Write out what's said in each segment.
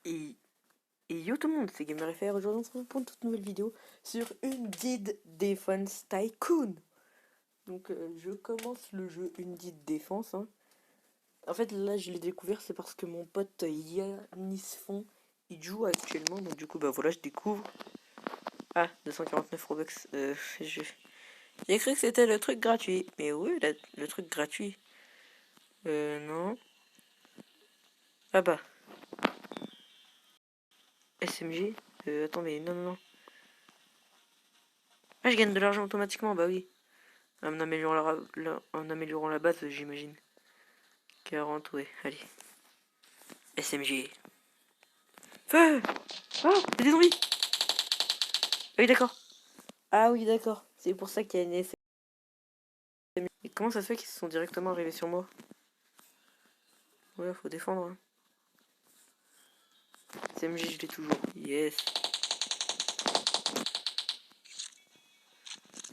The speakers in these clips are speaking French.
Et, et yo tout le monde, c'est GamerFR. Aujourd'hui on se retrouve pour une toute nouvelle vidéo sur Undead Defense Tycoon. Donc je commence le jeu Undead Defense. En fait là je l'ai découvert, c'est parce que mon pote Yanisfon il joue actuellement. Donc du coup bah voilà, je découvre. Ah, 249 Robux. J'ai cru que c'était le truc gratuit. Mais oui, le truc gratuit. Non. Ah bah, SMG. Attends mais non non non. Ah, je gagne de l'argent automatiquement, bah oui. En améliorant la base, j'imagine. 40, ouais, allez. SMG. Feu. Ah, il y a des zombies. Ah oui, d'accord. Ah oui, d'accord. C'est pour ça qu'il y a une SMG. Et comment ça se fait qu'ils se sont directement arrivés sur moi? Ouais, faut défendre. Hein. SMG, je l'ai toujours. Yes.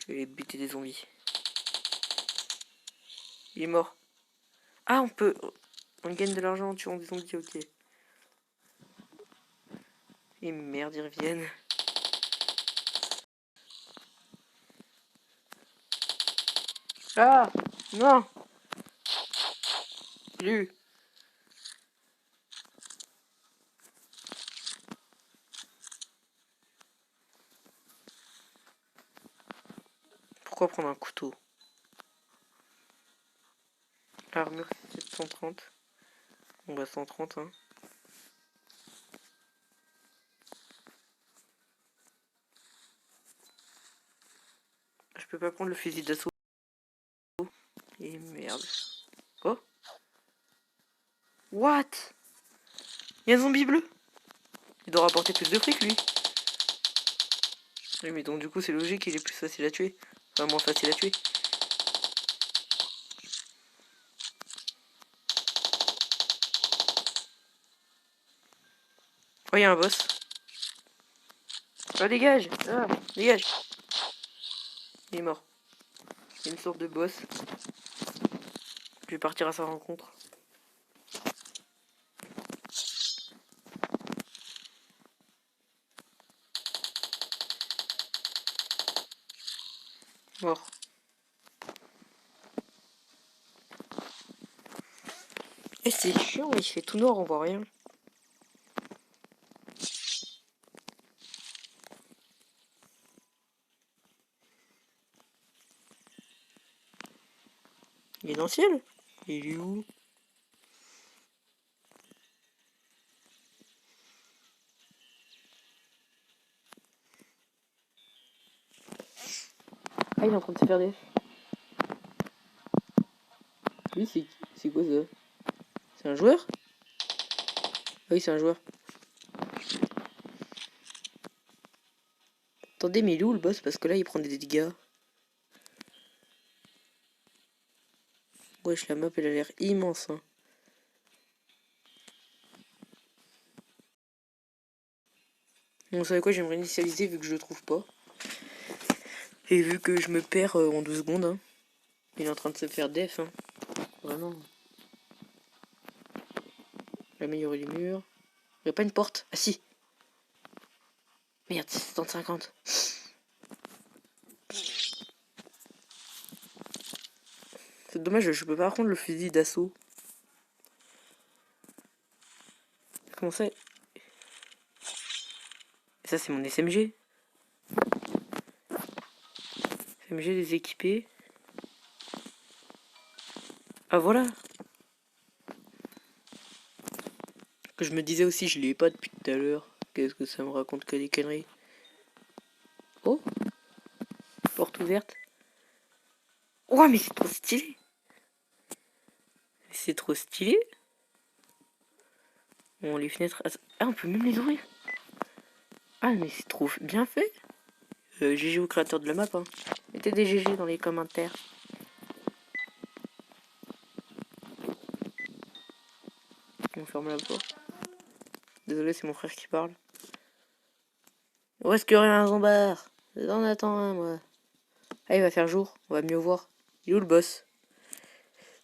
Je vais buter des zombies. Il est mort. Ah, on peut... On gagne de l'argent en tuant des zombies, ok. Et merde, ils reviennent. Ah, non. Lui. Pourquoi prendre un couteau? L'armure, c'est 730. On va 130, hein. Je peux pas prendre le fusil d'assaut. Et merde. Oh. What? Il y a un zombie bleu. Il doit rapporter plus de fric, lui. Oui, mais donc du coup, c'est logique qu'il est plus facile à tuer. Enfin, moins facile à tuer. Oh, il y a un boss. Oh, dégage. Ah, dégage. Il est mort. Il y a une sorte de boss. Je vais partir à sa rencontre. Mort. Et c'est chiant, il fait tout noir, on voit rien. Il est dans le ciel. Il est où? Ah, il est en train de se faire des... Lui, c'est quoi ça? C'est un joueur? Ah oui, c'est un joueur. Attendez, mais il est où le boss? Parce que là, il prend des dégâts. Wesh, la map, elle a l'air immense, hein. Bon, vous savez quoi, je vais me réinitialiser vu que je le trouve pas. Et vu que je me perds en 2 secondes, hein. Il est en train de se faire def, hein. Vraiment. Améliorer les murs. Il n'y a pas une porte. Ah si. Merde, c'est 750. C'est dommage, je peux pas prendre le fusil d'assaut. Comment ça? Et ça, c'est mon SMG. SMG déséquipé. Ah voilà. Que je me disais aussi, je l'ai pas depuis tout à l'heure. Qu'est-ce que ça me raconte que des conneries. Oh. Porte ouverte. Oh, mais c'est trop stylé. C'est trop stylé. Bon, les fenêtres... Ah, on peut même les ouvrir. Ah, mais c'est trop bien fait. GG au créateur de la map, hein. Mettez des GG dans les commentaires. On ferme la porte. Désolé, c'est mon frère qui parle. Où est-ce qu'il y aurait un zombard? J'en attends un, moi. Ah, il va faire jour. On va mieux voir. Il est où le boss?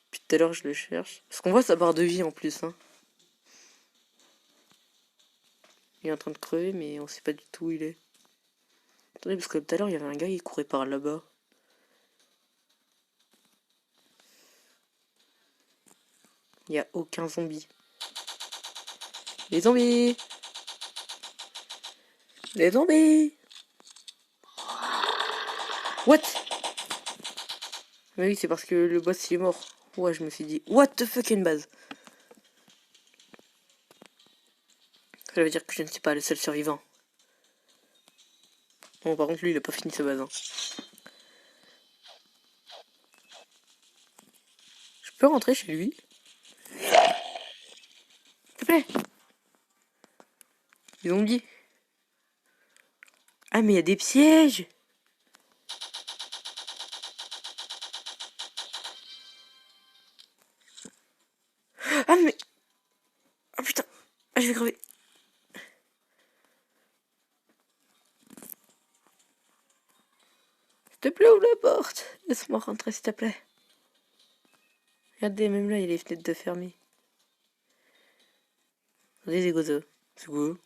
Depuis tout à l'heure, je le cherche. Parce qu'on voit sa barre de vie en plus, hein. Il est en train de crever, mais on sait pas du tout où il est. Attendez, parce que tout à l'heure, il y avait un gars qui courait par là-bas. Il n'y a aucun zombie. Les zombies! Les zombies! What? Mais oui, c'est parce que le boss il est mort. Ouais, je me suis dit, what the fuck, une base? Ça veut dire que je ne suis pas le seul survivant. Bon, par contre, lui, il a pas fini sa base. Hein. Je peux rentrer chez lui? S'il te plaît? Les zombies. Ah, mais il y a des pièges! Ah, mais... Ah, putain! Ah, je vais crever. S'il te plaît, ouvre la porte. Laisse-moi rentrer, s'il te plaît. Regardez, même là, il y a les fenêtres de fermées. Regardez, c'est quoi ça? C'est quoi?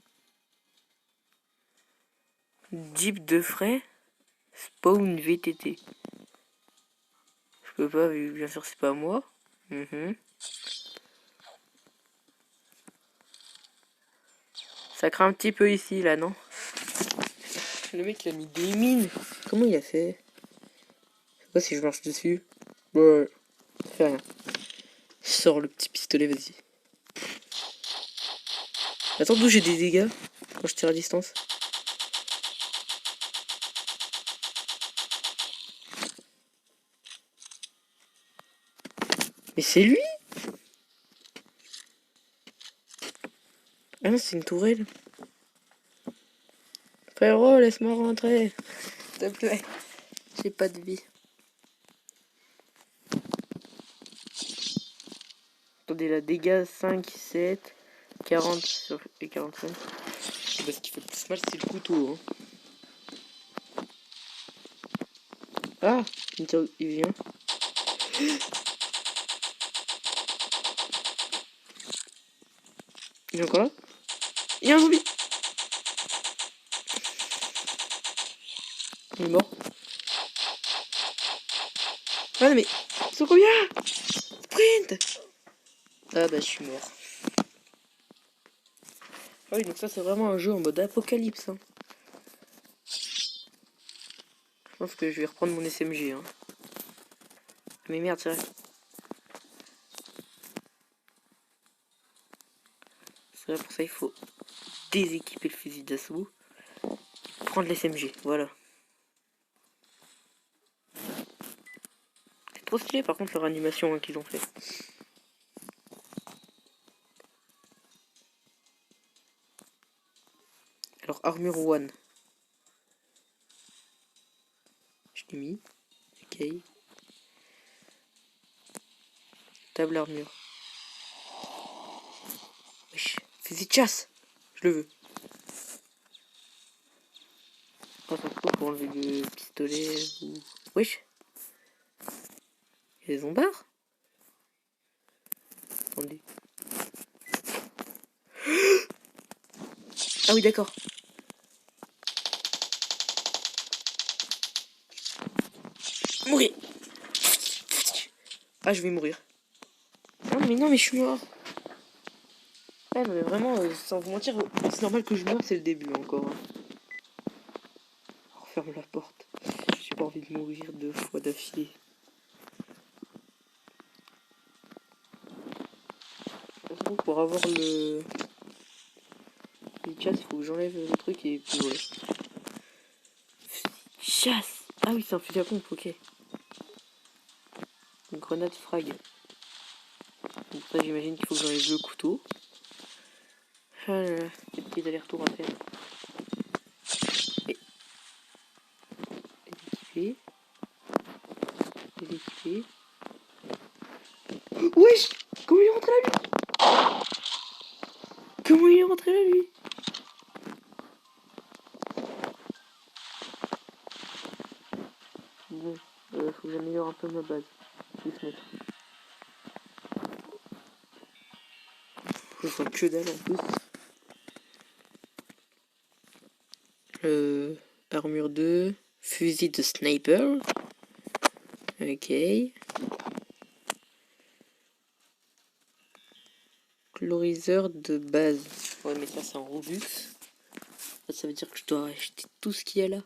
Jeep de frais. Spawn VTT. Je peux pas, vu bien sûr, c'est pas moi. Ça craint un petit peu ici, là, non? Le mec, il a mis des mines. Comment il a fait? Je sais pas si je marche dessus. Ouais, ça fait rien. Je sors le petit pistolet, vas-y. Attends, d'où j'ai des dégâts quand je tire à distance. Mais c'est lui? Ah non, c'est une tourelle. Frérot, laisse-moi rentrer. S'il te plaît. J'ai pas de vie. Attendez, là, dégâts 5, 7, 40 et 45. Bah, ce qui fait le plus mal, c'est le couteau. Hein. Ah, il vient. Il est encore là? Il y a un zombie! Il est mort. Ah non, mais ils sont combien? Sprint! Ah bah je suis mort. Ah oui, donc ça c'est vraiment un jeu en mode apocalypse. Hein. Je pense que je vais reprendre mon SMG. Hein. Mais merde, c'est vrai. C'est vrai, pour ça il faut déséquiper le fusil d'assaut. Prendre l'SMG, voilà. C'est trop stylé par contre leur animation hein, qu'ils ont fait. Alors armure 1. Je l'ai mis. Ok. Table armure. Wesh. Fusil de chasse. Je le veux. Ah, ça faut pour enlever le pistolet ou... Wesh. Il y a des zombards. Attendez. Ah oui, d'accord. Mourir. Ah, je vais mourir. Non, mais je suis mort. Ouais, non, mais vraiment, sans vous mentir, c'est normal que je meure, c'est le début encore. Hein. On referme la porte. J'ai pas envie de mourir 2 fois d'affilée. Pour avoir le chasse, il faut que j'enlève le truc et puis voilà. Chasse. Ah oui, c'est un fusil à pompe, ok. Une grenade frag. Donc ça, j'imagine qu'il faut que j'enlève le couteau. Ah là là, des petits allers-retours à faire. Et déséquiper. Wesh! Comment il est rentré là, lui? Comment il est rentré là, lui? Bon, faut que j'améliore un peu ma base. 6 mètres. Je vois que dalle en plus. Armure 2. Fusil de sniper. Ok. Chloriseur de base. Ouais, mais ça, c'est en Robux. Ça veut dire que je dois acheter tout ce qu'il y a là.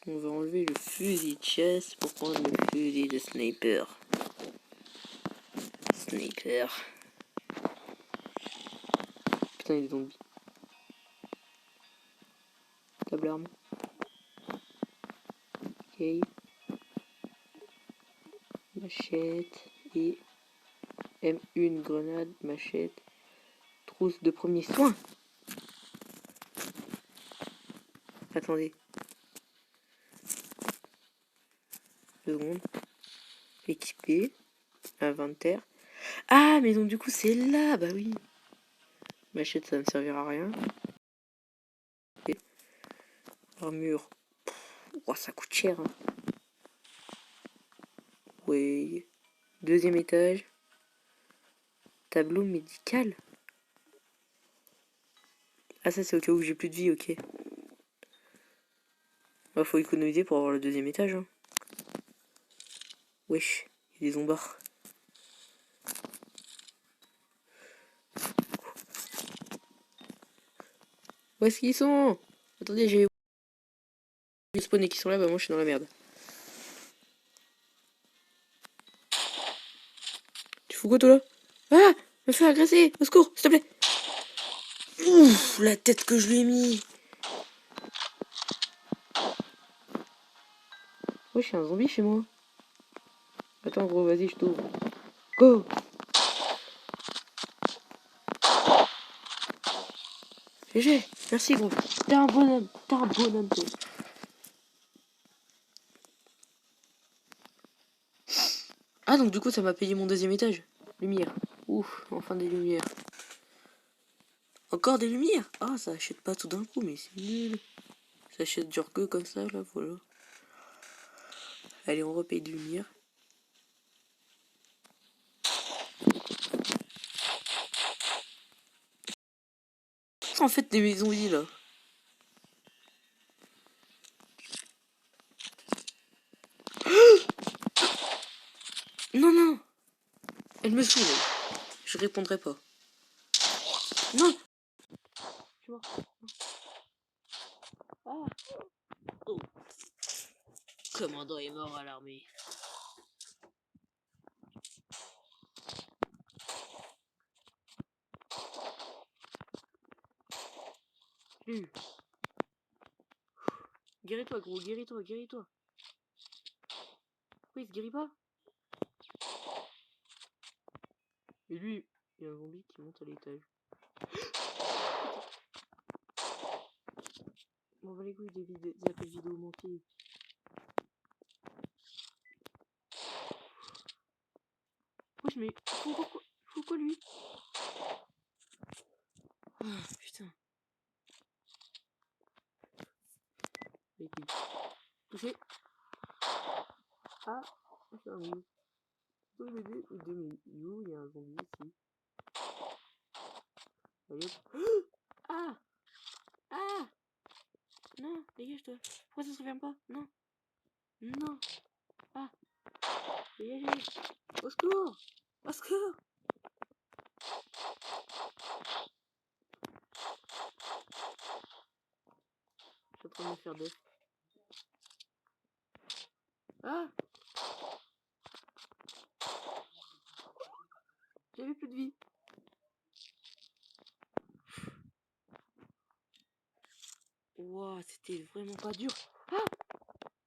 On va enlever le fusil de chasse pour prendre le fusil de sniper. Sniper. Putain, il est zombies. Table arme. Ok. Machette. Et M1 grenade, machette. Trousse de premier soin. Attendez. 2 secondes. Équipé. Inventaire. Ah, mais donc du coup, c'est là. Bah oui. Machette, ça ne servira à rien. Okay. Armure. Oh, ça coûte cher. Hein. Oui. 2e étage. Tableau médical. Ah, ça, c'est au cas où j'ai plus de vie, ok. Bah, faut économiser pour avoir le 2e étage. Hein. Wesh, il y a des zombards. Où est-ce qu'ils sont? Attendez, j'ai spawn et qui sont là, bah moi je suis dans la merde. Tu fous quoi toi là? Ah! Me fait agresser! Au secours, s'il te plaît! Ouf! La tête que je lui ai mis! Wesh, il y a un zombie chez moi. Attends gros, vas-y, je t'ouvre. Go! GG! Merci gros! T'es un bonhomme! T'es un bonhomme toi! Ah donc du coup ça m'a payé mon 2e étage. Lumière. Ouf, enfin des lumières. Encore des lumières? Ah ça achète pas tout d'un coup mais c'est nul. Ça achète genre que comme ça là, voilà. Allez on repaye des lumières. En fait des maisons vides là. Non non. Elle me saoule. Je répondrai pas. Non. Je suis mort. Ah. Oh. Commandant est mort à l'armée. Guéris-toi gros, guéris-toi, guéris-toi. Pourquoi il se guérit pas? Et lui, il y a un zombie qui monte à l'étage. On va les couilles des appels vidéo manqués. Wesh mais faut quoi lui? Ah putain. Touché. Ah, c'est un zombie. Il y a un zombie ici. Allez hop. Ah. Ah. Non, dégage-toi. Pourquoi ça se referme pas? Non. Non. Ah. Dégagez. Au secours. Au secours. Je suis en train de me faire death. Ah. J'avais plus de vie. Wow, c'était vraiment pas dur. Ah.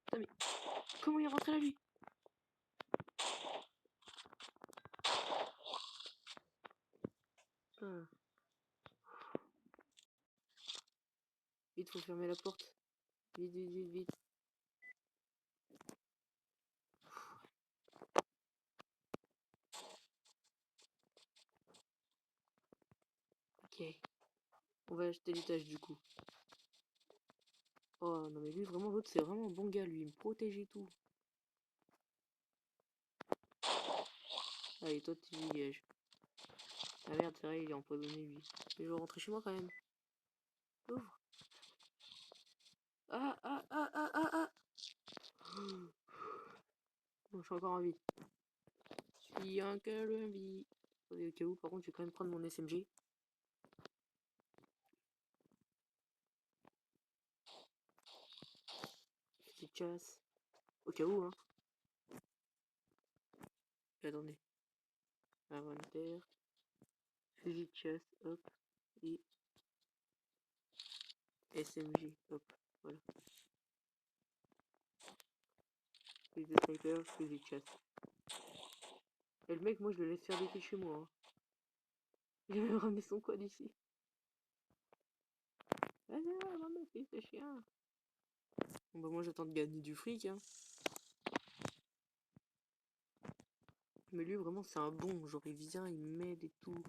Putain, mais comment il est rentré là lui? Ah. Vite, faut fermer la porte. Vite, vite, vite, vite. Ok. On va acheter l'étage du coup. Oh non mais lui vraiment l'autre c'est vraiment un bon gars lui, il me protège et tout. Allez toi tu dégages. Ah merde c'est vrai il est empoisonné lui. Mais je vais rentrer chez moi quand même. Ouvre. Ah, ah, ah, ah, ah, ah. Bon, je suis encore en vie. Je suis encore en vie. Attendez, au cas où, par contre, je vais quand même prendre mon SMG. Petite chasse. Au cas où, hein. Attendez. Inventaire. Fusil de chasse, hop. Et SMG, hop. Voilà. Fusil de sniper, fusil de chasse. Et le mec, moi, je le laisse faire des filles chez moi. Hein. Il a même ramené son quad ici. Allez, maman, fils de chien. Bon, bah, moi, j'attends de gagner du fric, hein. Mais lui, vraiment, c'est un bon. Genre, il vient, il m'aide et tout.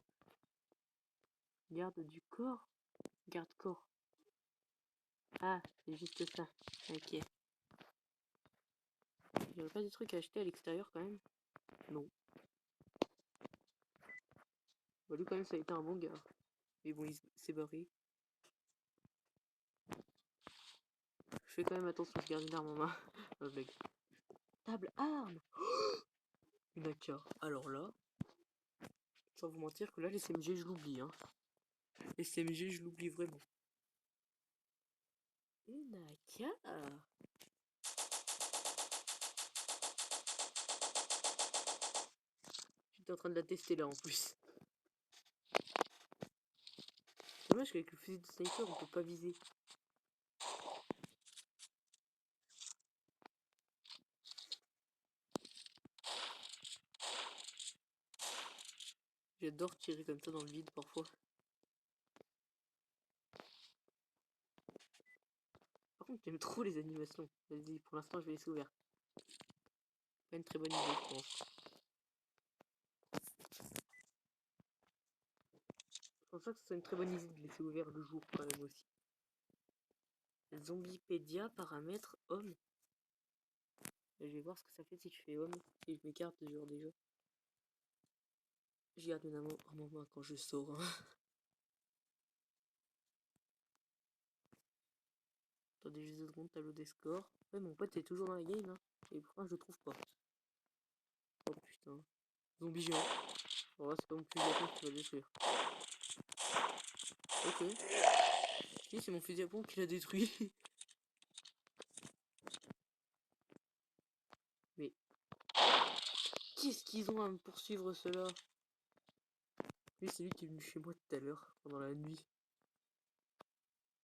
Garde du corps. Garde corps. Ah, c'est juste ça. Ok. J'aurais pas des trucs à acheter à l'extérieur quand même? Non. Bah, lui, quand même, ça a été un bon gars. Mais bon, il s'est barré. Je fais quand même attention, je garde une arme en main. Oh, blague. Table arme. Une AK. Alors là, sans vous mentir que là, les SMG, je l'oublie. Hein. Les SMG, je l'oublie vraiment. Une AK. J'étais en train de la tester là en plus. C'est dommage qu'avec le fusil de sniper, on peut pas viser. J'adore tirer comme ça dans le vide parfois. Par contre, j'aime trop les animations. Vas-y, pour l'instant, je vais laisser ouvert. Pas une très bonne idée, je pense. Je pense pas que ce soit une très bonne idée de laisser ouvert le jour quand même aussi. Zombipédia, paramètres, homme. Je vais voir ce que ça fait si je fais homme. Et je m'écarte de genre déjà. Je garde une amant en main quand je sors. Hein. Attendez juste 2 secondes, tableau des scores. Ouais, mon pote est toujours dans la game. Hein. Et pourtant, je le trouve pas. Oh putain. Zombie géant. Alors là, c'est pas mon fusil à pompe qui va le détruire. Ok. Si, c'est mon fusil à pompe qui l'a détruit. Mais qu'est-ce qu'ils ont à me poursuivre ceux-là? Lui, c'est lui qui est venu chez moi tout à l'heure, pendant la nuit.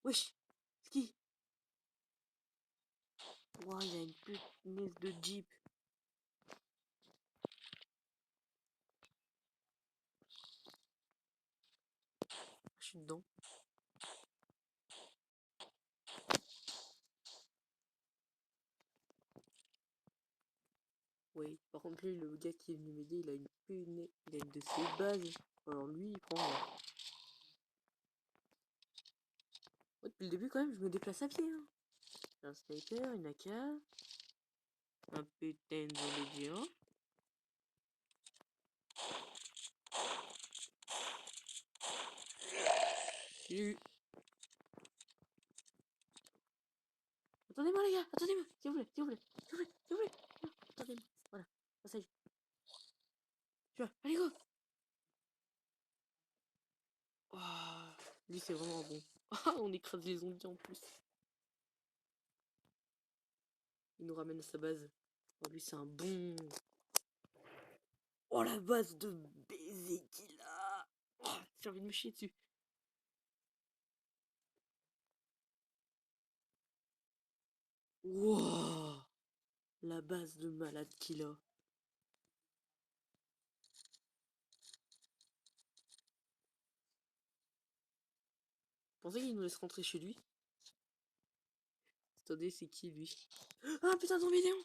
Wesh! Ski! Ouah, il y a une punaise de jeep. Je suis dedans. Oui, par contre, lui, le gars qui est venu m'aider, il a une punaise. Il a une de ses bases. Alors lui, il prend. Ouais, depuis le début, quand même, je me déplace à pied. Hein. Un sniper, une AK. Un putain de zombie géant. J'ai eu. Attendez-moi, les gars, attendez-moi. S'il vous plaît, s'il vous plaît, s'il vous plaît, s'il vous plaît. Attendez-moi. Voilà, passage. Tu vois, allez, go! Oh, lui, c'est vraiment bon. On écrase les zombies en plus. Il nous ramène à sa base. Oh, lui, c'est un bon. Oh, la base de baiser qu'il a. Oh, j'ai envie de me chier dessus. Wow, la base de malade qu'il a. Pensez qu'il nous laisse rentrer chez lui? Attendez, c'est qui lui? Ah putain, zombie néon!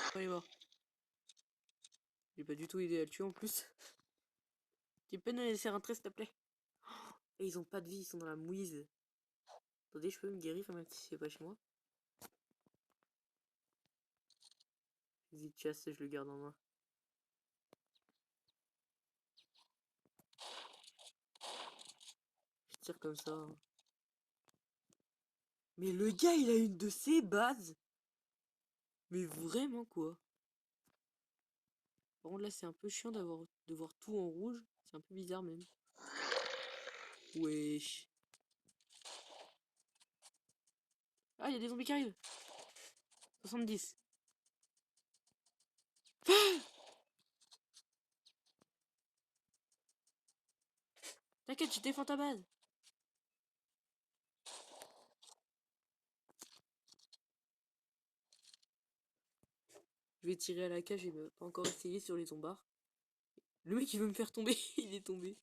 Oh, il est mort. J'ai pas du tout aidé à le tuer en plus. Tu peux nous laisser rentrer s'il te plaît? Et ils ont pas de vie, ils sont dans la mouise. Attendez, je peux me guérir même si c'est pas chez moi. Vas-y, chasse, je le garde en main. tire comme ça. Mais le gars, il a une de ses bases. Mais vraiment, quoi. Par contre, là, c'est un peu chiant de voir tout en rouge. C'est un peu bizarre, même. Wesh. Ah, il y a des zombies qui arrivent. 70. T'inquiète, je défends ta base. Je vais tirer à la cage, j'ai pas encore essayé sur les zombards. Le mec, il veut me faire tomber. Il est tombé.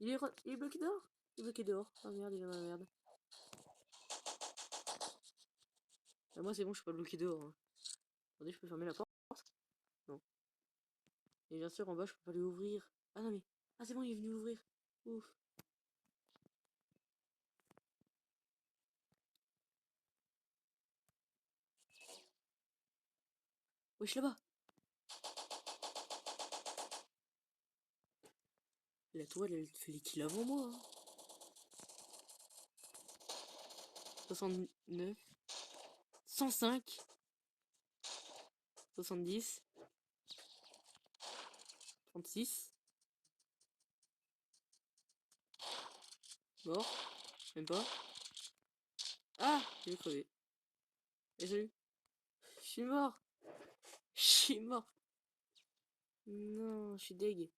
Il est bloqué dehors. Il est bloqué dehors. Oh merde, il est dans la merde. Ah, moi, c'est bon, je suis pas bloqué dehors. Hein. Attendez, je peux fermer la porte? Non. Et bien sûr, en bas, je peux pas lui ouvrir. Ah non, mais. Ah, c'est bon, il est venu ouvrir. Ouf. Wesh, là-bas. La toile, elle fait les kills avant moi. Hein. 69. 105. 70. 36. Mort. Même pas. Ah, il est crevé. Et salut. Je suis mort. Je suis mort. Non, je suis deg.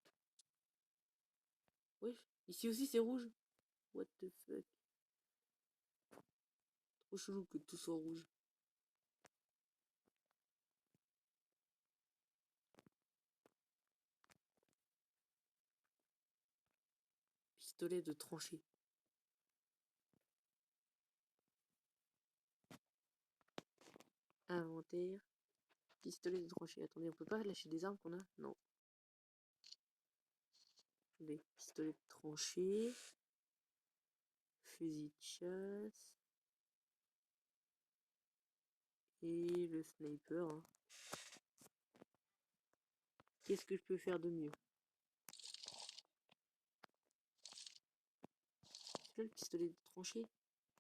Wesh, ici aussi c'est rouge. What the fuck. Trop chelou que tout soit rouge. Pistolet de tranchée. Inventaire. Pistolet de tranchée. Attendez, on peut pas lâcher des armes qu'on a? Non. Attendez, pistolet de tranchée. Fusil de chasse. Et le sniper. Hein. Qu'est-ce que je peux faire de mieux? C'est là le pistolet de tranchée?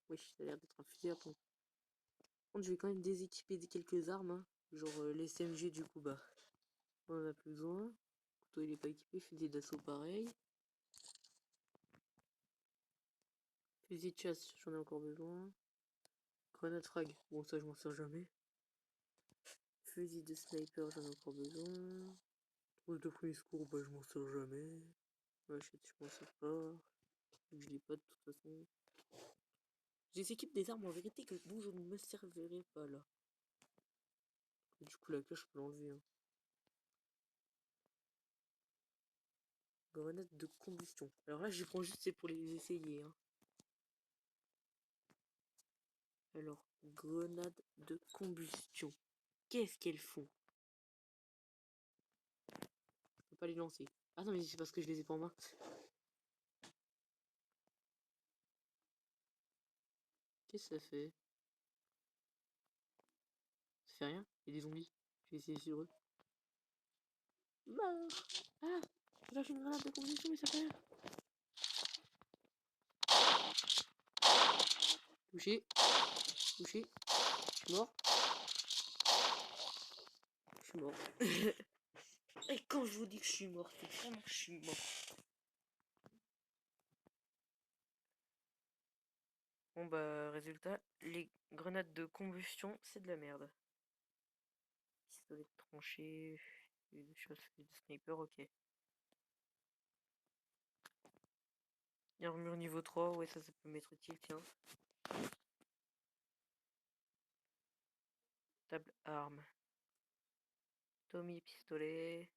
Oui, ça a l'air d'être un fusil à pompe. Par contre, je vais quand même déséquiper quelques armes. Hein. Genre les SMG du coup, bah. On en a plus besoin. Couteau il est pas équipé, fusil d'assaut pareil. Fusil de chasse, j'en ai encore besoin. Grenade frag, bon ça je m'en sers jamais. Fusil de sniper, j'en ai encore besoin. Trousse de premier secours, bah je m'en sers jamais. Machette, je m'en sers pas. Je l'ai pas de toute façon. J'ai équipé des armes en vérité dont je ne me servirai pas là. Du coup la cloche je peux l'enlever. Hein. Grenade de combustion. Alors là je prends juste c'est pour les essayer. Hein. Alors, grenade de combustion. Qu'est-ce qu'elles font? Je peux pas les lancer. Ah non mais c'est parce que je les ai pas en main. Qu'est-ce que ça fait? Ça fait rien? Il y a des zombies. Je vais essayer sur eux. Mort! Ah! J'ai lâché une grenade de combustion mais ça fait rien. Touché. Touché. Je suis mort. Je suis mort. Et quand je vous dis que je suis mort, c'est vraiment que je suis mort. Bon bah résultat, les grenades de combustion, c'est de la merde. Pistolet de tranchée, des choses, des snipers, ok. Armure niveau 3, ouais ça peut m'être utile, tiens. Table arme. Tommy pistolet.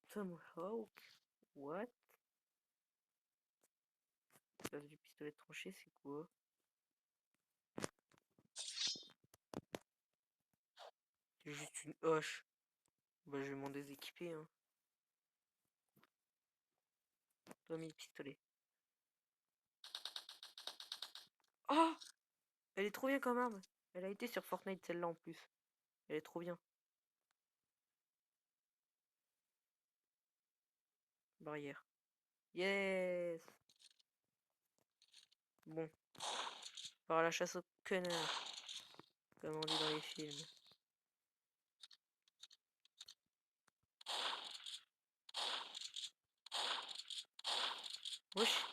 Tomahawk. What? Place du pistolet tranché, c'est quoi? C'est juste une hoche. Bah je vais m'en déséquiper hein. Tommy pistolet. Oh! Elle est trop bien comme arme. Elle a été sur Fortnite celle-là en plus. Elle est trop bien. Barrière. Yes. Bon. Par la chasse au connard. Comme on dit dans les films. Wesh.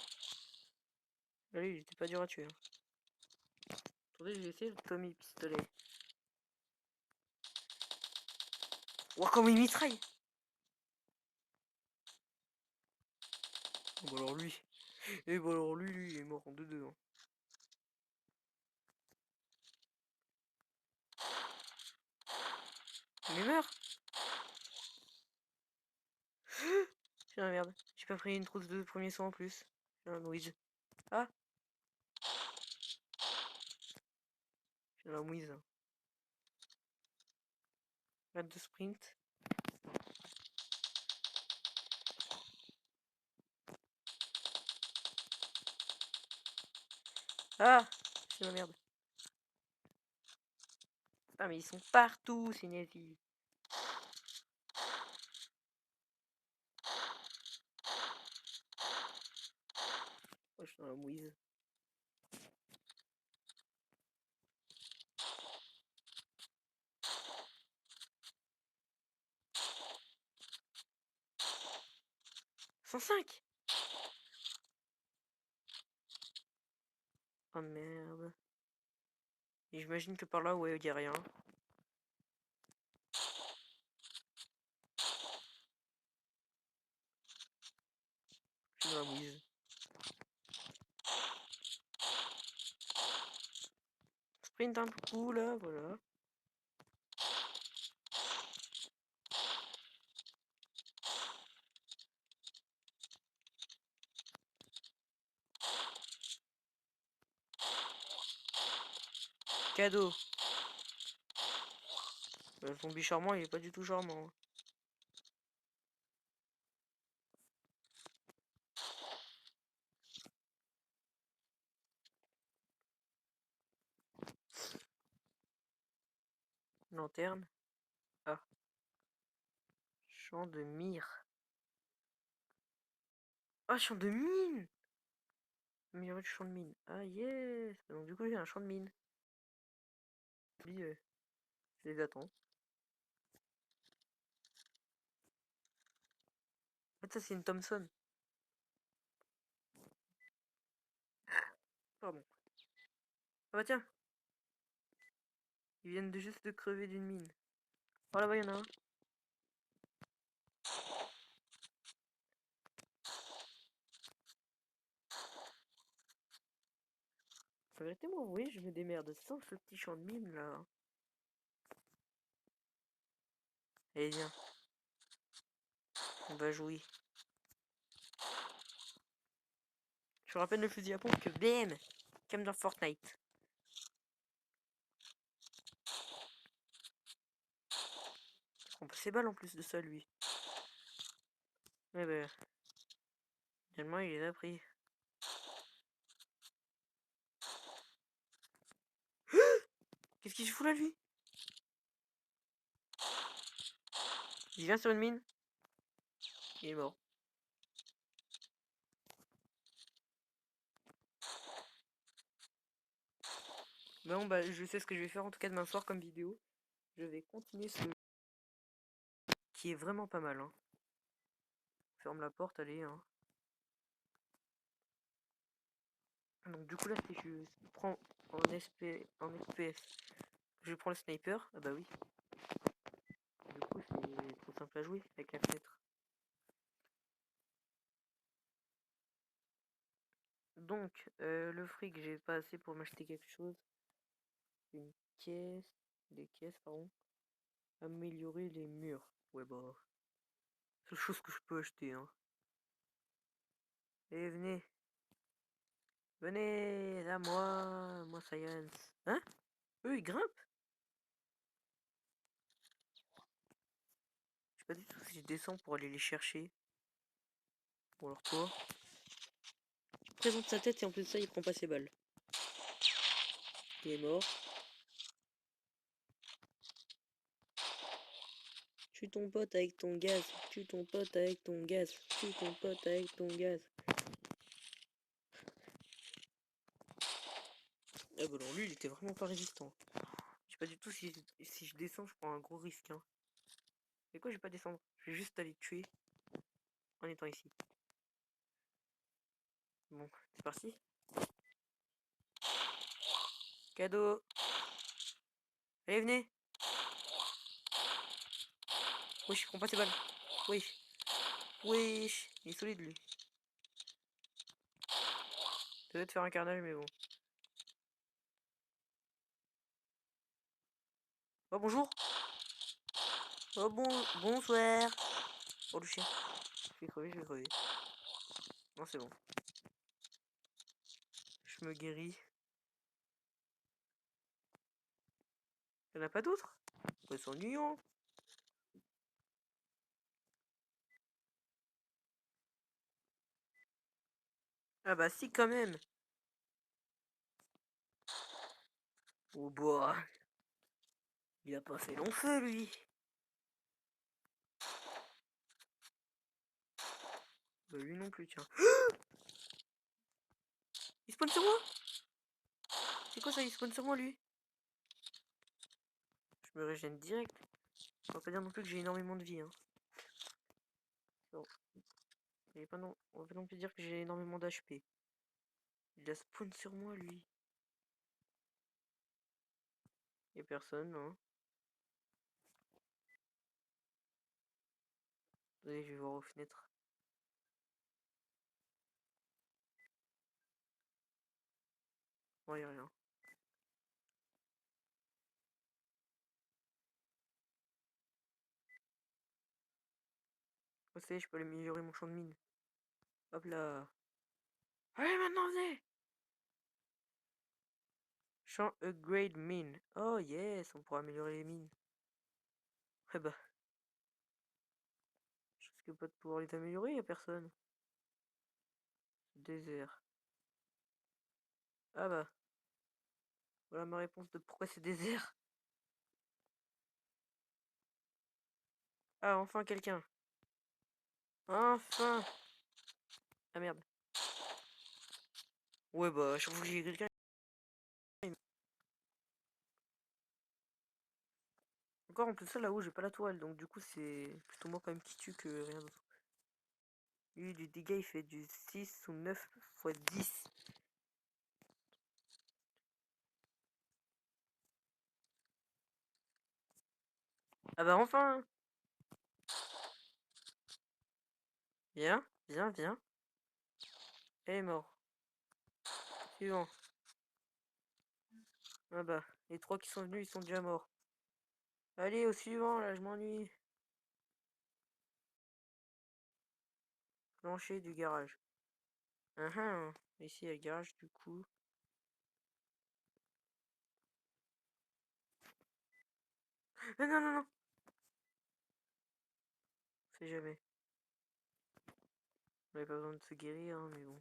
Lui, il était pas dur à tuer. Hein. Attendez, je vais essayer le Tommy pistolet. Ouah, comme il mitraille. Bon alors lui. Et bon alors lui, il est mort en 2-2. Hein. Mais meurt. Putain merde. J'ai pas pris une trousse de premier soin en plus. J'ai un Louise. Ah. J'ai la mouise. Hâte de sprint. Ah. C'est la merde. Putain mais ils sont partout ces nazis. Oh, je suis dans la mouise. « 105. Oh merde. Et j'imagine que par là, ouais, il y a rien. Je suis dans la mouise. Sprint un coup là, voilà. Cadeau. Le zombie charmant, il est pas du tout charmant. Lanterne. Ah. Champ de mire. Ah, champ de mine. Améliorer le champ de mine. Ah, yes. Donc, du coup, j'ai un champ de mine. Puis, je les attends. En fait, ça, c'est une Thompson. Pardon. Ah, bah, tiens. Ils viennent de juste de crever d'une mine. Oh, là-bas, il y en a un. La vérité, moi, oui, je me démerde sans ce petit champ de mine là. Allez, viens. On va jouer. Je me rappelle le fusil à pompe que BM, comme dans Fortnite. On peut ses balles en plus de ça, lui. Mais ben, finalement, il les a pris. Qu'est-ce qu'il se fout là, lui? Il vient sur une mine. Il est mort. Bon, bah, je sais ce que je vais faire en tout cas demain soir comme vidéo. Je vais continuer ce qui est vraiment pas mal. Hein. Ferme la porte, allez. Hein. Donc, du coup, là, si je prends en FPS, je prends le sniper. Ah, bah oui. Du coup, c'est trop simple à jouer avec la fenêtre. Donc, le fric, j'ai pas assez pour m'acheter quelque chose. Une caisse. Des caisses, pardon. Améliorer les murs. Ouais, bah. C'est chose que je peux acheter, hein. Et venez. Venez à moi. Moi, Science. Hein? Eux, ils grimpent? Je sais pas du tout si je descends pour aller les chercher. Ou alors quoi? Il présente sa tête et en plus de ça, il prend pas ses balles. Il est mort. Tue ton pote avec ton gaz. Tue ton pote avec ton gaz. Tue ton pote avec ton gaz. Ah bah alors lui, il était vraiment pas résistant. Je sais pas du tout si je descends, je prends un gros risque. Hein. Mais quoi, je vais pas descendre. Je vais juste aller le tuer en étant ici. Bon, c'est parti. Cadeau. Allez, venez. Wesh, prends pas tes balles. Wesh. Wesh. Il est solide, lui. Ça doit te faire un carnage, mais bon. Oh, bonjour. Oh, bonsoir. Oh, le chien. Je vais crever, je vais crever. Non, c'est bon. Je me guéris. Il n'y en a pas d'autres? C'est ennuyant. Ah bah si, quand même. Oh bois. Il a pas fait long feu, lui. Bah lui non plus, tiens. Il spawn sur moi? C'est quoi ça, il spawn sur moi, lui? Je me régène direct. On va pas dire non plus que j'ai énormément de vie, hein. Bon. On va pas non plus dire que j'ai énormément d'HP. Il a spawn sur moi, lui. Y'a personne, hein. Attendez, je vais voir aux fenêtres. Non, y'a rien. Oh, ça y est, je peux améliorer mon champ de mine. Hop là. Allez, maintenant, venez! Champ upgrade mine. Oh yes, on pourra améliorer les mines. Eh bah. Je risque pas de pouvoir les améliorer, y'a personne. Désert. Ah bah. Voilà ma réponse de pourquoi c'est désert. Ah, enfin quelqu'un. Enfin. Ah merde. Ouais bah, chaque fois que j'ai quelqu'un. Encore en plus ça là-haut, j'ai pas la toile, donc du coup c'est plutôt moi quand même qui tue que rien d'autre. Lui, du dégât, il fait du 6 ou 9 fois 10. Ah bah enfin. Viens, viens, viens. Elle est morte. Suivant. Ah bah, les 3 qui sont venus, ils sont déjà morts. Allez, au suivant, là, je m'ennuie. Plancher du garage. Ici, il y a le garage, du coup. Ah, non, non, non. On sait jamais. On avait pas besoin de se guérir, hein, mais bon.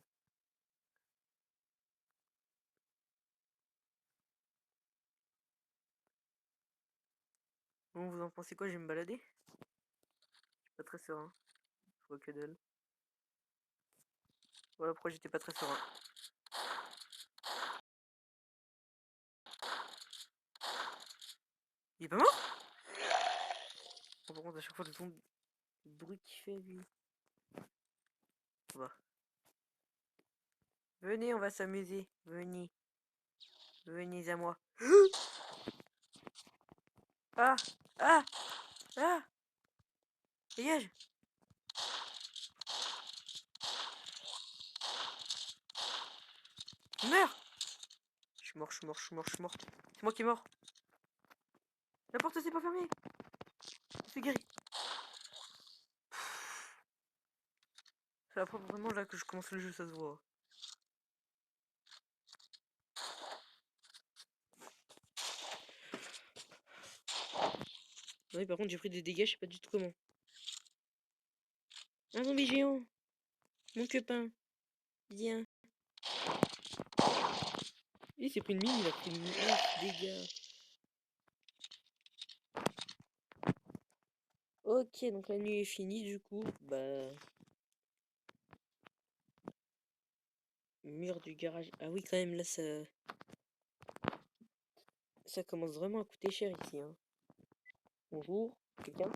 Bon, vous en pensez quoi? Je vais me balader? Je suis pas très serein. Je vois que dalle. Voilà pourquoi j'étais pas très serein. Il est pas mort? Oh, par contre, à chaque fois, le bruit qu'il fait, lui. Va. Venez, on va s'amuser. Venez. Venez à moi. Ah! Ah! Ah! Dégage! Meurs! Je suis mort, je suis mort, je suis mort, je suis mort. C'est moi qui est mort. La porte s'est pas fermée. Je suis guéri. C'est la première vraiment là que je commence le jeu, ça se voit. Oui, par contre, j'ai pris des dégâts, je sais pas du tout comment. Un zombie géant! Mon copain! Viens! Il s'est pris une mine, il a pris 9 dégâts. Ok, donc la nuit est finie du coup. Bah. Mur du garage. Ah oui, quand même, là, ça commence vraiment à coûter cher ici. Hein. Bonjour, quelqu'un?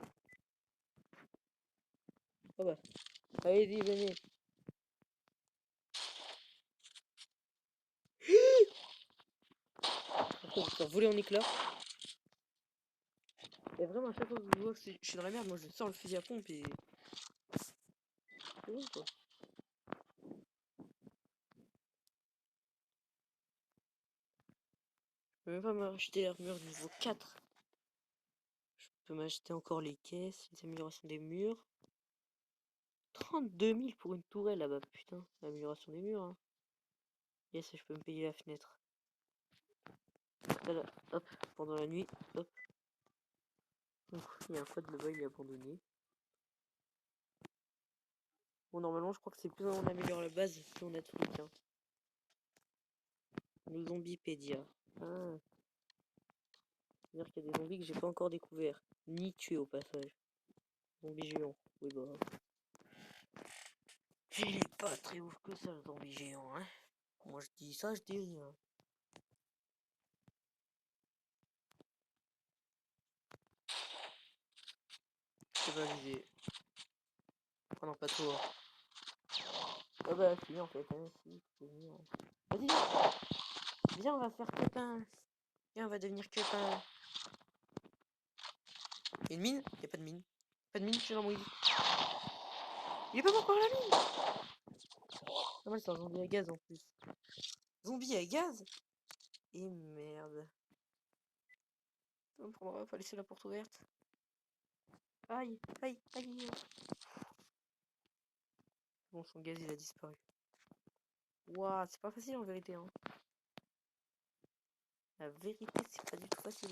Ah bah. Allez-y, venez. Après, vous faire voler en éclats. Et vraiment, à chaque fois que je vois que je suis dans la merde, moi je sors le fusil à pompe et. C'est bon quoi. Je peux même pas m'acheter l'armure niveau 4. Je peux m'acheter encore les caisses, les améliorations des murs. 32 000 pour une tourelle là-bas, putain. L'amélioration des murs, hein. Yes, je peux me payer la fenêtre. Voilà, hop, pendant la nuit, hop. Donc, il y a un quad là-bas, il est abandonné. Bon, normalement, je crois que c'est plus on améliore la base, plus on a de fric. Hein. Le zombipédia. Ah, c'est-à-dire qu'il y a des zombies que j'ai pas encore découverts. Ni tués au passage. Zombie géant. Oui, bah. Il est pas très ouf que ça, le zombie géant, hein. Moi, je dis ça, je dis rien. C'est pas visé. Oh non, pas toi. Ah bah, si, en fait, hein, si, c'est mignon. Vas-y, viens, on va faire copain. Viens, on va devenir copain. Y'a une mine? Y'a pas de mine. Pas de mine, je suis dans mon île. Il est pas mort par la mine! Ah, moi, c'est un zombie à gaz en plus. Zombie à gaz? Et merde. On prendra, faut laisser la porte ouverte. Aïe, aïe, aïe. Bon, son gaz il a disparu. Ouah, c'est pas facile en vérité. Hein. La vérité, c'est pas du tout facile.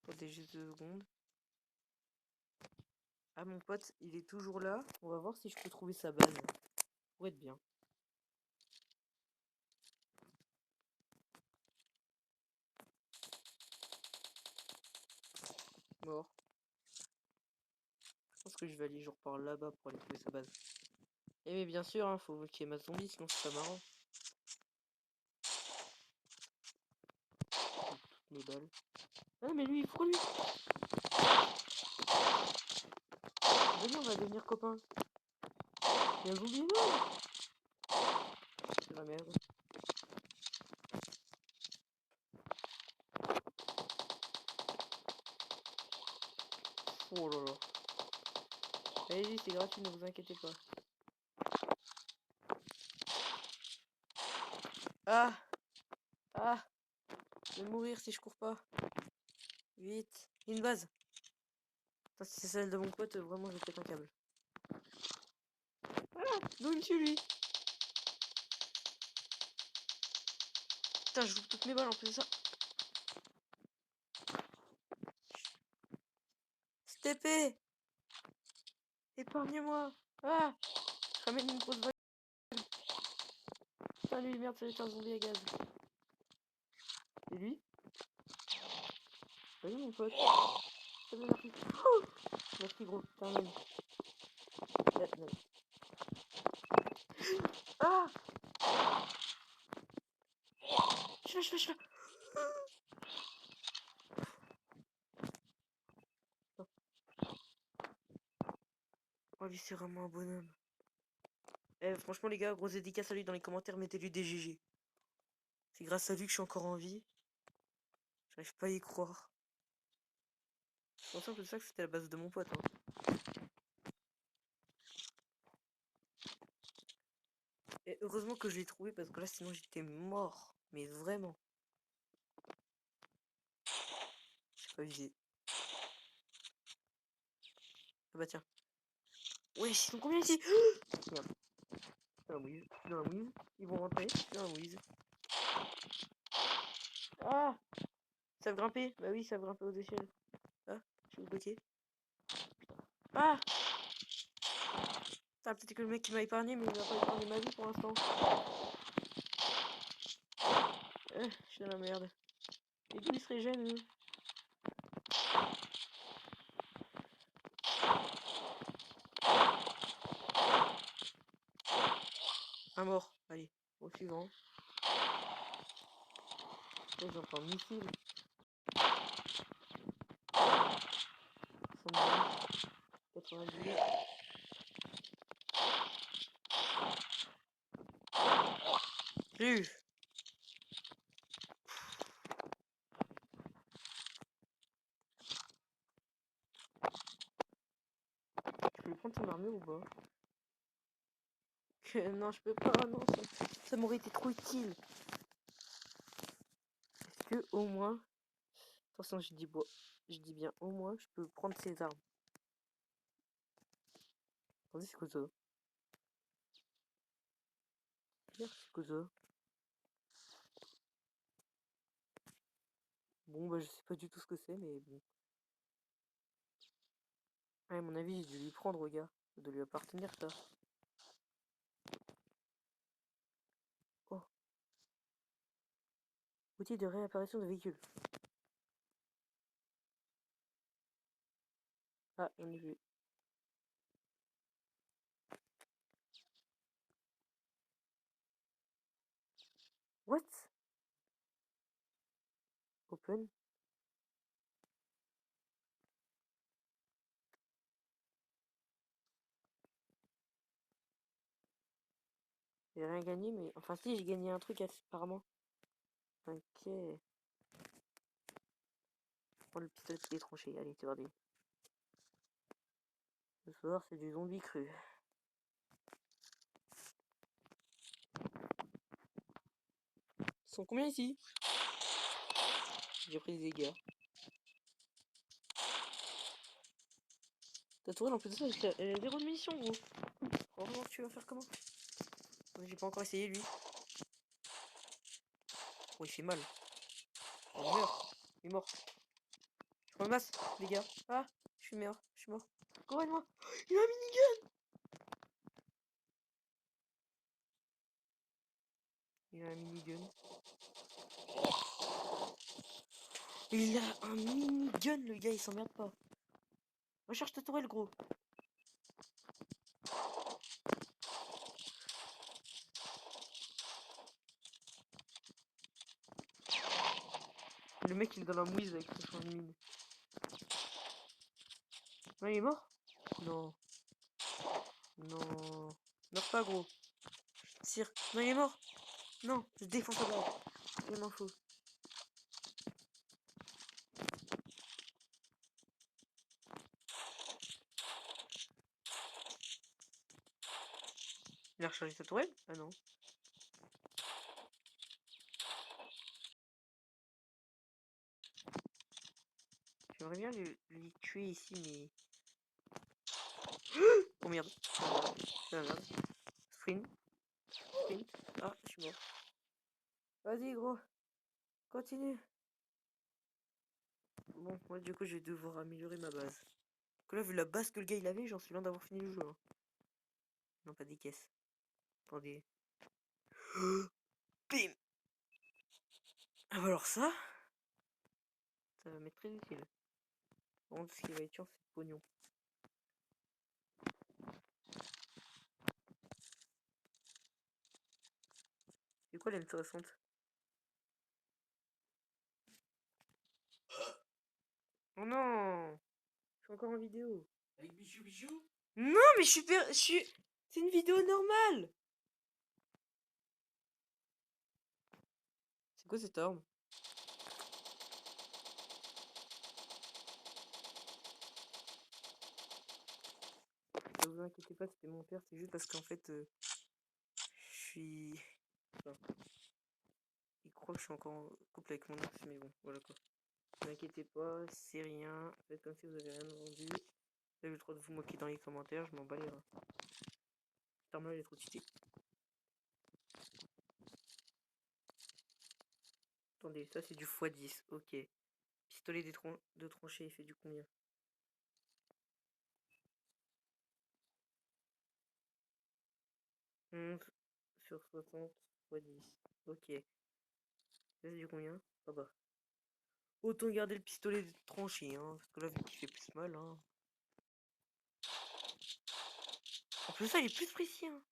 Attendez juste 2 secondes. Ah, mon pote, il est toujours là. On va voir si je peux trouver sa base. Pour être bien. Mort. Je pense que je vais aller genre par là-bas pour aller trouver sa base. Et mais bien sûr, hein, faut qu'il y ait ma zombie, sinon c'est pas marrant. Toutes mes balles. Ah mais lui, pourquoi lui? Venez, on va devenir copains. Il y a un zombie énorme. C'est la merde. Oh là là. Allez-y, c'est gratuit, ne vous inquiétez pas. Ah! Ah! Je vais mourir si je cours pas. Vite. Une base. Putain, si c'est celle de mon pote, vraiment je pète un câble. Ah! D'où il me tue lui? Putain, je joue toutes mes balles en plus de ça. Cette épée! Épargnez-moi! Ah! Je ramène une grosse vague. Putain, lui, merde, ça va être un zombie à gaz. Et lui? Salut mon pote. Salut merci. Oh, merci gros. Termine. Ah! Je suis là. Oh, lui, c'est vraiment un bonhomme. Eh, franchement, les gars, grosse dédicace à lui dans les commentaires, mettez-lui des GG. C'est grâce à lui que je suis encore en vie. J'arrive pas à y croire. Je pensais en plus ça que c'était la base de mon pote. Hein. Et heureusement que je l'ai trouvé parce que là, sinon, j'étais mort. Mais vraiment. J'ai pas visé. Ah bah tiens. Ouais, ils sont combien ici? Merde. Je suis dans la mouise. Je suis dans la mouise. Ils vont rentrer. Je suis dans la mouise. Ah! Ils savent grimper? Bah oui, ils savent grimper aux échelles. Ah, je suis bloqué. Ah! Putain, peut-être que le mec qui m'a épargné, mais il m'a pas épargné ma vie pour l'instant. Je suis dans la merde. Et d'où il se régène, lui? Un mort. Allez, au suivant. Ils ont un missile. 70, 90. J'ai eu. Je peux lui prendre son armure ou pas? Non, je peux pas. Non, ça m'aurait été trop utile. Est-ce que au moins, attention, je dis bien au moins, je peux prendre ses armes. Attendez, c'est quoi ça? C'est quoi ça? Bon, bah, je sais pas du tout ce que c'est, mais bon. Ouais, à mon avis, j'ai dû lui prendre, gars. Ça doit lui appartenir, ça. Oh, outil de réapparition de véhicule. Ah, j'en ai vu. What? Open? J'ai rien gagné, mais... Enfin, si, j'ai gagné un truc, apparemment. Ok. Prends le pistolet qui est tranché. Allez, tu vas dire. Ce soir, c'est du zombie cru. Ils sont combien ici? J'ai pris des dégâts. Ta tourelle, en plus de ça, elle a 0 de munitions, gros. Franchement, tu vas faire comment? J'ai pas encore essayé, lui. Oh, il fait mal. Oh, il meurt. Il est mort. Je prends le masque, les gars. Ah, je suis mort. Je suis mort. Corrige-moi. Il a un minigun. Il a un minigun. Il a un minigun, le gars, il s'emmerde pas. Recherche ta tourelle, gros. Le mec, il est dans la mouise avec son champ de mine. Ouais, il est mort? Non. Non. Meurs pas, gros. Tire. Non, il est mort. Non, je défonce la barre. Il m'en faut. Il a rechargé sa tourelle? Ah non. J'aimerais bien les tuer ici, mais... Oh merde. Ah merde. Sprint. Sprint. Ah, je suis mort. Vas-y, gros. Continue. Bon, moi, du coup, je vais devoir améliorer ma base. Que là, vu la base que le gars il avait, j'en suis loin d'avoir fini le jeu. Hein. Non, pas des caisses. Attendez. Bim! Ah bah alors ça va m'être très utile. Par contre, ce qui va être chiant, c'est le pognon. C'est quoi l'M60? Oh non! Je suis encore en vidéo. Avec Bichou Bichou? Non, mais je suis... C'est une vidéo normale! C'est quoi cette arme? Ne vous inquiétez pas, c'était mon père, c'est juste parce qu'en fait, je suis... Enfin, il croit que je suis encore en couple avec mon ex, mais bon, voilà quoi. Ne vous inquiétez pas, c'est rien. Faites comme si vous avez rien entendu. Vous avez le droit de vous moquer dans les commentaires, je m'en bats les reins. Cette arme-là, elle est trop cheatée. Attendez, ça c'est du x10, ok. Pistolet de tranchée, il fait du combien? 11 sur 60 x 10. Ok. Ça c'est du combien? Ah bah. Autant garder le pistolet tranché, hein, parce que là, vu qu'il fait plus mal, hein. En plus, ça, il est plus précis, hein.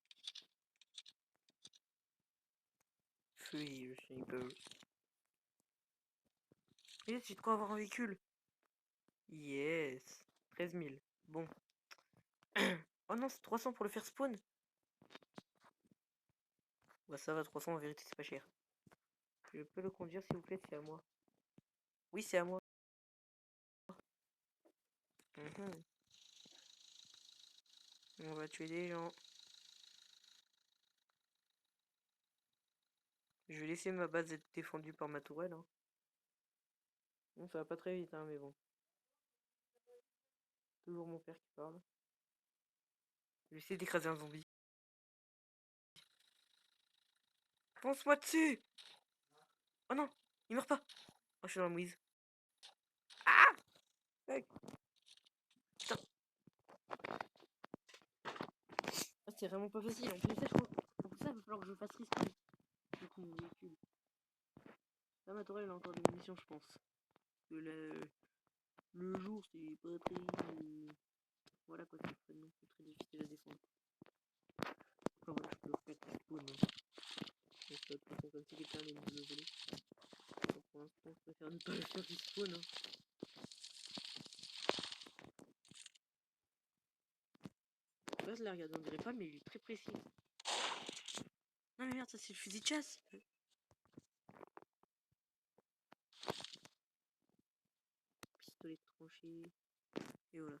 Fuis le sniper. Yes, j'ai de quoi avoir un véhicule. Yes. 13 000. Bon. Oh non, c'est 300 pour le faire spawn. Bah ça va, 300 en vérité, c'est pas cher. Je peux le conduire, s'il vous plaît, c'est à moi. Oui, c'est à moi. Mhm. On va tuer des gens. Je vais laisser ma base être défendue par ma tourelle, hein. Bon, ça va pas très vite, hein, mais bon. Toujours mon père qui parle. Je vais essayer d'écraser un zombie. Fonce-moi dessus! Oh non! Il meurt pas! Oh, je suis dans la mouise. Ah! Putain! Ah, c'est vraiment pas facile. En plus, ça, je crois. En plus, ça, il va falloir que je fasse respawn. Du coup, mon véhicule. Là, ma tourelle, elle a encore des munitions, je pense. Parce que le jour, c'est pas très. Voilà quoi, c'est pas non plus très difficile à défendre. Enfin, voilà, je peux le faire spawn. Donc, de toute façon, comme si quelqu'un allait me le voler. Donc, pour l'instant, je préfère ne pas le faire respawn. Hein. Là, je la regarde, on dirait pas, mais il est très précis. Non, mais merde, ça c'est le fusil de chasse. Pistolet tranché. Et voilà.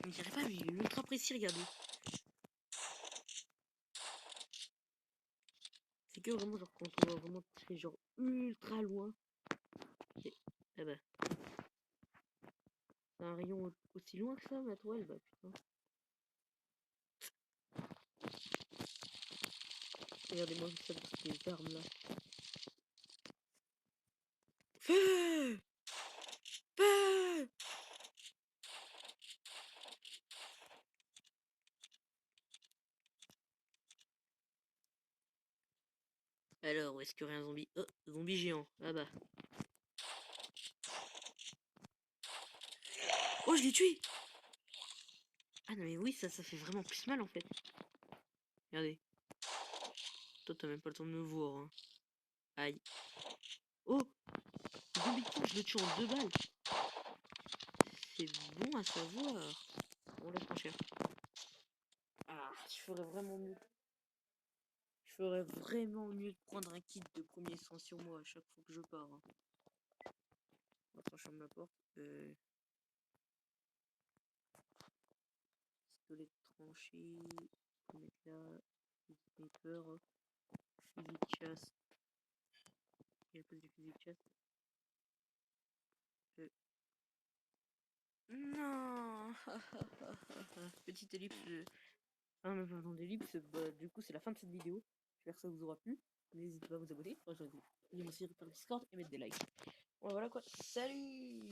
On dirait pas, mais il est ultra précis, regardez. C'est que vraiment, genre, quand on va vraiment tirer, genre, ultra loin. Ah bah. C'est un rayon aussi loin que ça, ma toile, bah putain. Regardez-moi ça, les armes là. Feu! Feu! Alors, où est-ce qu'il y aurait un zombie? Oh, zombie géant, là-bas. Oh, je l'ai tué! Ah non mais oui, ça fait vraiment plus mal en fait. Regardez. Toi, t'as même pas le temps de me voir. Hein. Aïe. Oh! Zombie de je le tue en 2 balles. C'est bon à savoir. On laisse pas cher. Ah, je ferais vraiment mieux. Je ferais vraiment mieux de prendre un kit de premier soin sur moi à chaque fois que je pars. Hein. Attends, je ferme la porte. Pistolet tranché. Faut mettre là. Sniper. Fusil de chasse. Il y a pas du fusil de chasse. Non. Petite ellipse. Ah, mais pardon, d'ellipse. Bah, du coup, c'est la fin de cette vidéo. J'espère que ça vous aura plu. N'hésitez pas à vous abonner. Rejoignez-moi aussi par le Discord et mettre des likes. Bon, voilà quoi. Salut!